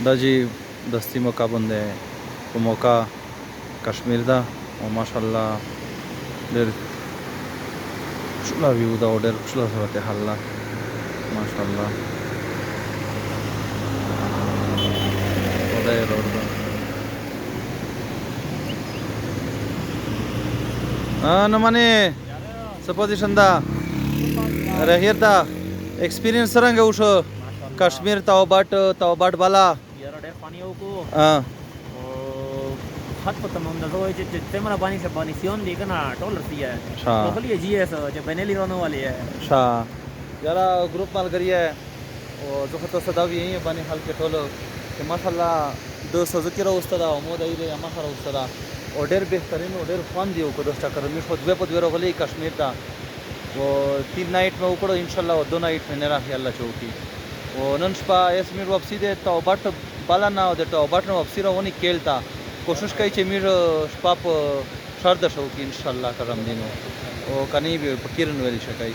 دا جی دستی موقع باندې په موقع کشمیر ده او ماشاءالله ډېر ښکلی ویو ده او ډېر ښکلی صورتحال ده ماشاءالله خدای رور ده. نه منې څه پوزیشن ده رهیر ده ایکسپیرینس څرنګه وشو کشمیر توباټ بالا یاره ډېر فانی وکړو ها خط په تمام نظر है जो तेमरा पानी से पानी सियोन देखा ना टॉलर सी है अच्छा तो ये जी है सो जो बनेली रोने वाली है अच्छा यारा ग्रुप माल करिए और जो खतो सदावी यही बानी हाल के टोलो कि माशाल्लाह दो सजकिरा उस्तादा मोद आइले अमाखरा उस्तादा और डेर बेहतरीन और डेर फन दियो को दोस्ता कर मी खुद पे द्वेरो गली कश्मीर दा वो 3 नाइट में उकड़ो इंशाल्लाह और 2 नाइट में नेरा अल्लाह चौकी वो ननशपा एसमीर वापसी दे तो बट बाला ना दे तो बट ना वापसी रोनी केलता कोशिश कई चे मीर शपाप शर्द शौकी इंशाल्लाह करम दिनो ओ कनी भी फकीरन वेली शकाई